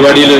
പരിപാടിയിൽ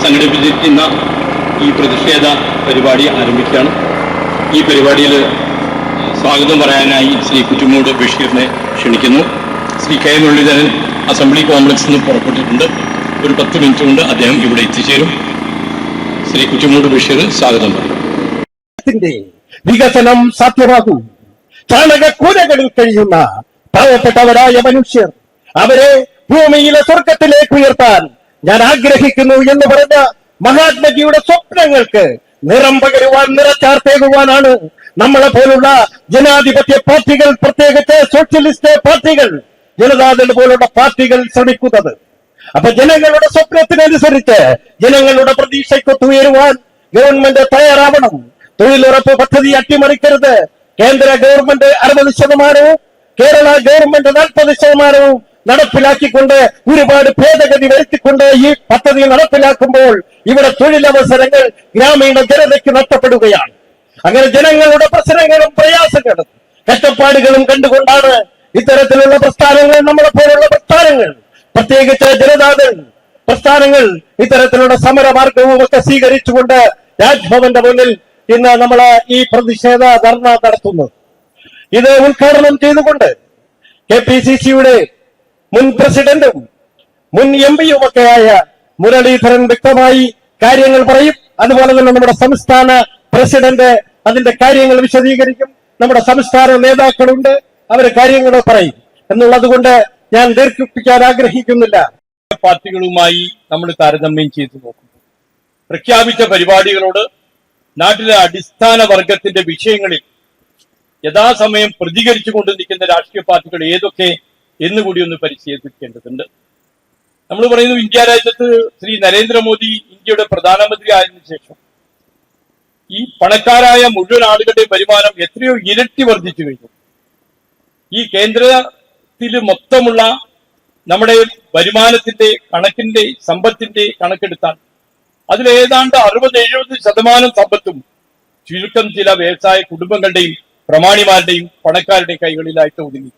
സംഘടിപ്പിച്ചിരിക്കുന്ന ഈ പ്രതിഷേധ പരിപാടി ആരംഭിക്കുകയാണ്. ഈ പരിപാടിയിൽ സ്വാഗതം പറയാനായി ശ്രീ കുറ്റുമൂട് ബഷീറിനെ ക്ഷണിക്കുന്നു. ശ്രീ കെ മുരളീധരൻ അസംബ്ലി കോംപ്ലക്സിൽ നിന്ന് പുറപ്പെട്ടിട്ടുണ്ട്. ഒരു 10 മിനിറ്റ് കൊണ്ട് അദ്ദേഹം ഇവിടെ എത്തിച്ചേരും. ശ്രീ കുറ്റുമൂട് ബഷീർ സ്വാഗതം പറയും. വികസനം സാധ്യമാകൂ. ചാണകക്കൂരകളിൽ കഴിയുന്ന പാവപ്പെട്ടവരായ മനുഷ്യർ, അവരെ ഭൂമിയിലെ സ്വർഗത്തിലേക്ക് ഉയർത്താൻ ഞാൻ ആഗ്രഹിക്കുന്നു എന്ന് പറഞ്ഞ മഹാത്മജിയുടെ സ്വപ്നങ്ങൾക്ക് നിറം പകരുവാൻ, നിറച്ചാർത്തേകുവാനാണ് നമ്മളെ പോലുള്ള ജനാധിപത്യ പാർട്ടികൾ, പ്രത്യേകിച്ച് സോഷ്യലിസ്റ്റ് പാർട്ടികൾ, ജനതാദൾ പോലുള്ള പാർട്ടികൾ ശ്രമിക്കുന്നത്. അപ്പൊ ജനങ്ങളുടെ സ്വപ്നത്തിനനുസരിച്ച്, ജനങ്ങളുടെ പ്രതീക്ഷയ്ക്കൊത്തുയരുവാൻ ഗവൺമെന്റ് തയ്യാറാവണം. തൊഴിലുറപ്പ് പദ്ധതി അട്ടിമറിക്കരുത്. കേന്ദ്ര ഗവൺമെന്റ് 60%, കേരള ഗവൺമെന്റ് 40% നടപ്പിലാക്കിക്കൊണ്ട് ഒരുപാട് ഭേദഗതി വരുത്തിക്കൊണ്ട് ഈ പദ്ധതി നടപ്പിലാക്കുമ്പോൾ ഇവിടെ തൊഴിലവസരങ്ങൾ ഗ്രാമീണ ജനതയ്ക്ക് നഷ്ടപ്പെടുകയാണ്. അങ്ങനെ ജനങ്ങളുടെ പ്രശ്നങ്ങളും പ്രയാസങ്ങളും കഷ്ടപ്പാടുകളും കണ്ടുകൊണ്ടാണ് ഇത്തരത്തിലുള്ള പ്രസ്ഥാനങ്ങൾ, നമ്മളെ പോലുള്ള പ്രസ്ഥാനങ്ങൾ, പ്രത്യേകിച്ച് ജനതാദൾ പ്രസ്ഥാനങ്ങൾ ഇത്തരത്തിലുള്ള സമരമാർഗവും ഒക്കെ സ്വീകരിച്ചുകൊണ്ട് രാജ്ഭവന്റെ മുന്നിൽ ഇന്ന് നമ്മൾ ഈ പ്രതിഷേധ ധർണ നടത്തുന്നത്. ഇത് ഉദ്ഘാടനം ചെയ്തുകൊണ്ട് KPCCയുടെ മുൻ പ്രസിഡന്റും മുൻ MP-യും ഒക്കെയായ മുരളീധരൻ വ്യക്തമായി കാര്യങ്ങൾ പറയും. അതുപോലെ തന്നെ നമ്മുടെ സംസ്ഥാന പ്രസിഡന്റ് അതിന്റെ കാര്യങ്ങൾ വിശദീകരിക്കും. നമ്മുടെ സംസ്ഥാന നേതാക്കളുണ്ട്, അവര് കാര്യങ്ങൾ പറയും. എന്നുള്ളത് കൊണ്ട് ഞാൻ ദീർഘിപ്പിക്കാൻ ആഗ്രഹിക്കുന്നില്ല. പാർട്ടികളുമായി നമ്മൾ താരതമ്യം ചെയ്തു നോക്കും. പ്രഖ്യാപിച്ച പരിപാടികളോട് നാട്ടിലെ അടിസ്ഥാന വർഗത്തിന്റെ വിഷയങ്ങളിൽ യഥാസമയം പ്രതികരിച്ചു കൊണ്ട് നിൽക്കുന്ന രാഷ്ട്രീയ പാർട്ടികൾ ഏതൊക്കെ എന്നുകൂടി ഒന്ന് പരിശീലിപ്പിക്കേണ്ടതുണ്ട്. നമ്മൾ പറയുന്നു, ഇന്ത്യ രാജ്യത്ത് ശ്രീ നരേന്ദ്രമോദി ഇന്ത്യയുടെ പ്രധാനമന്ത്രി ആയതിനു ശേഷം ഈ പണക്കാരായ മുഴുവൻ ആളുകളുടെ വരുമാനം എത്രയോ ഇരട്ടി വർദ്ധിച്ചു കഴിഞ്ഞു. ഈ കേന്ദ്രത്തിൽ മൊത്തമുള്ള നമ്മുടെ വരുമാനത്തിന്റെ കണക്കിന്റെ സമ്പത്തിന്റെ കണക്കെടുത്താൽ അതിലേതാണ്ട് 60-70% സമ്പത്തും ചുരുക്കം ചില വ്യവസായ കുടുംബങ്ങളുടെയും പ്രമാണിമാരുടെയും പണക്കാരുടെയും കൈകളിലായിട്ട് ഒതുങ്ങി.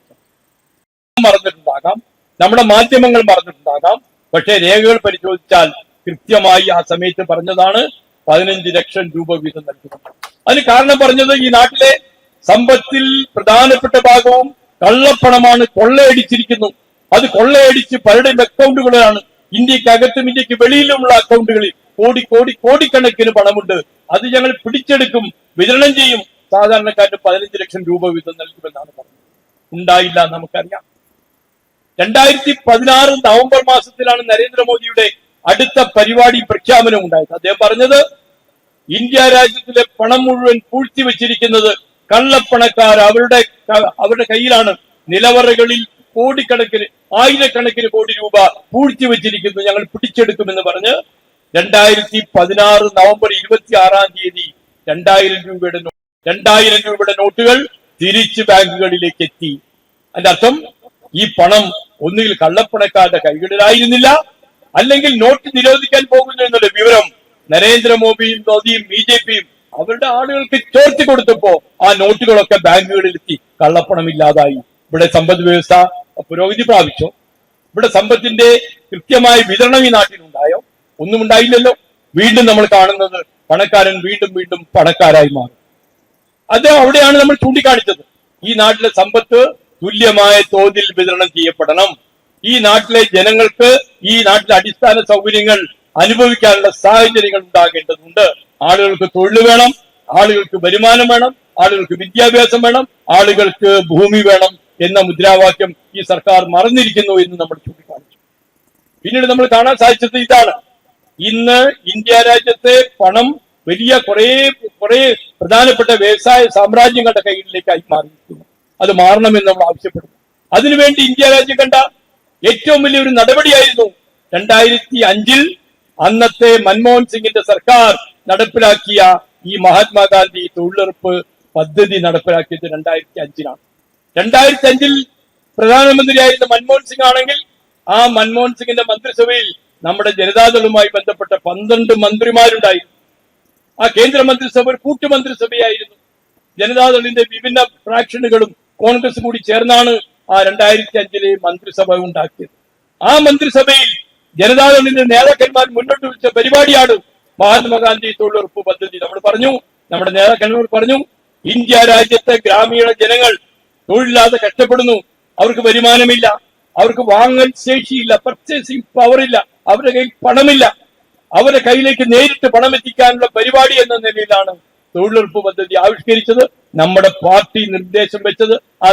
മറന്നിട്ടുണ്ടാകാം, നമ്മുടെ മാധ്യമങ്ങൾ മറന്നിട്ടുണ്ടാകാം, പക്ഷേ രേഖകൾ പരിശോധിച്ചാൽ കൃത്യമായി ആ സമയത്ത് പറഞ്ഞതാണ് 15 ലക്ഷം രൂപ വീതം നൽകുന്നത്. അതിന് കാരണം പറഞ്ഞത് ഈ നാട്ടിലെ സമ്പത്തിൽ പ്രധാനപ്പെട്ട ഭാഗവും കള്ളപ്പണമാണ്, കൊള്ളയടിച്ചിരിക്കുന്നു. അത് കൊള്ളയടിച്ച് പലരുടെയും അക്കൗണ്ടുകളാണ്. ഇന്ത്യക്കകത്തും ഇന്ത്യക്ക് വെളിയിലുമുള്ള അക്കൗണ്ടുകളിൽ കോടിക്കണക്കിന് പണമുണ്ട്. അത് ഞങ്ങൾ പിടിച്ചെടുക്കും, വിതരണം ചെയ്യും, സാധാരണക്കാരന് 15 ലക്ഷം രൂപ വീതം നൽകുമെന്നാണ് പറഞ്ഞത്. ഉണ്ടായില്ല, നമുക്കറിയാം. 2016 നവംബർ മാസത്തിലാണ് നരേന്ദ്രമോദിയുടെ അടുത്ത പരിപാടി പ്രഖ്യാപനം ഉണ്ടായത്. അദ്ദേഹം പറഞ്ഞത്, ഇന്ത്യ രാജ്യത്തിലെ പണം മുഴുവൻ പൂഴ്ത്തിവെച്ചിരിക്കുന്നത് കള്ളപ്പണക്കാർ അവരുടെ കയ്യിലാണ്. നിലവറകളിൽ കോടിക്കണക്കിന്, ആയിരക്കണക്കിന് കോടി രൂപ പൂഴ്ത്തിവെച്ചിരിക്കുന്നു, ഞങ്ങൾ പിടിച്ചെടുക്കുമെന്ന് പറഞ്ഞ് 2016 നവംബർ 26-ാം തീയതി 2000 രൂപയുടെ നോട്ടുകൾ തിരിച്ച് ബാങ്കുകളിലേക്ക് എത്തി. അതിന്റെ അർത്ഥം ഈ പണം ഒന്നുകിൽ കള്ളപ്പണക്കാരുടെ കൈകളിലായിരുന്നില്ല, അല്ലെങ്കിൽ നോട്ട് നിരോധിക്കാൻ പോകുന്നു എന്നുള്ള വിവരം നരേന്ദ്രമോദിയും BJPയും അവരുടെ ആളുകൾക്ക് ചോർത്തി കൊടുത്തപ്പോ ആ നോട്ടുകളൊക്കെ ബാങ്കുകളിലെത്തി, കള്ളപ്പണമില്ലാതായി. ഇവിടെ സമ്പദ് വ്യവസ്ഥ പുരോഗതി പ്രാപിച്ചോ? ഇവിടെ സമ്പത്തിന്റെ കൃത്യമായ വിതരണം ഈ നാട്ടിലുണ്ടായോ? ഒന്നും ഉണ്ടായില്ലല്ലോ. വീണ്ടും നമ്മൾ കാണുന്നത് പണക്കാരൻ വീണ്ടും പണക്കാരായി മാറും. അത് അവിടെയാണ് നമ്മൾ ചൂണ്ടിക്കാണിച്ചത്. ഈ നാട്ടിലെ സമ്പത്ത് തുല്യമായ തോതിൽ വിതരണം ചെയ്യപ്പെടണം. ഈ നാട്ടിലെ ജനങ്ങൾക്ക് ഈ നാട്ടിലെ അടിസ്ഥാന സൗകര്യങ്ങൾ അനുഭവിക്കാനുള്ള സാഹചര്യങ്ങൾ ഉണ്ടാകേണ്ടതുണ്ട്. ആളുകൾക്ക് തൊഴിൽ വേണം, ആളുകൾക്ക് വരുമാനം വേണം, ആളുകൾക്ക് വിദ്യാഭ്യാസം വേണം, ആളുകൾക്ക് ഭൂമി വേണം എന്ന മുദ്രാവാക്യം ഈ സർക്കാർ മറന്നിരിക്കുന്നു എന്ന് നമ്മൾ ചൂണ്ടിക്കാണിച്ചു. പിന്നീട് നമ്മൾ കാണാൻ സാധിച്ചത് ഇതാണ്. ഇന്ന് ഇന്ത്യ രാജ്യത്തെ പണം വലിയ കുറെ പ്രധാനപ്പെട്ട വ്യവസായ സാമ്രാജ്യങ്ങളുടെ കൈകളിലേക്കായി മാറിയിരിക്കുന്നു. അത് മാറണമെന്ന് നമ്മൾ ആവശ്യപ്പെടുന്നു. അതിനുവേണ്ടി ഇന്ത്യ രാജ്യം കണ്ട ഏറ്റവും വലിയൊരു നടപടിയായിരുന്നു 2005 അന്നത്തെ മൻമോഹൻ സിംഗിന്റെ സർക്കാർ നടപ്പിലാക്കിയ ഈ മഹാത്മാഗാന്ധി തൊഴിലുറപ്പ് പദ്ധതി നടപ്പിലാക്കിയത് 2005-ലാണ്. 2005 പ്രധാനമന്ത്രിയായിരുന്ന മൻമോഹൻ സിംഗ് ആണെങ്കിൽ ആ മൻമോഹൻ സിംഗിന്റെ മന്ത്രിസഭയിൽ നമ്മുടെ ജനതാദളുമായി ബന്ധപ്പെട്ട 12 മന്ത്രിമാരുണ്ടായിരുന്നു. ആ കേന്ദ്രമന്ത്രിസഭ ഒരു കൂട്ടുമന്ത്രിസഭയായിരുന്നു. ജനതാദളിന്റെ വിഭിന്ന ഫ്രാക്ഷനുകളും കോൺഗ്രസ് കൂടി ചേർന്നാണ് ആ 2005 മന്ത്രിസഭ ഉണ്ടാക്കിയത്. ആ മന്ത്രിസഭയിൽ ജനതാദളിന്റെ നേതാക്കന്മാർ മുന്നോട്ട് വെച്ച പരിപാടിയാണ് മഹാത്മാഗാന്ധി തൊഴിലുറപ്പ് പദ്ധതി. നമ്മൾ പറഞ്ഞു, നമ്മുടെ നേതാക്കന്മാർ പറഞ്ഞു, ഇന്ത്യ രാജ്യത്തെ ഗ്രാമീണ ജനങ്ങൾ തൊഴിലില്ലാതെ കഷ്ടപ്പെടുന്നു, അവർക്ക് വരുമാനമില്ല, അവർക്ക് വാങ്ങൽ ശേഷിയില്ല, പർച്ചേസിംഗ് പവർ ഇല്ല, അവരുടെ കയ്യിൽ പണമില്ല, അവരുടെ കയ്യിലേക്ക് നേരിട്ട് പണം എത്തിക്കാനുള്ള പരിപാടി എന്ന നിലയിലാണ് തൊഴിലുറപ്പ് പദ്ധതി ആവിഷ്കരിച്ചത്. നമ്മുടെ പാർട്ടി നിർദ്ദേശം വെച്ചത്. ആ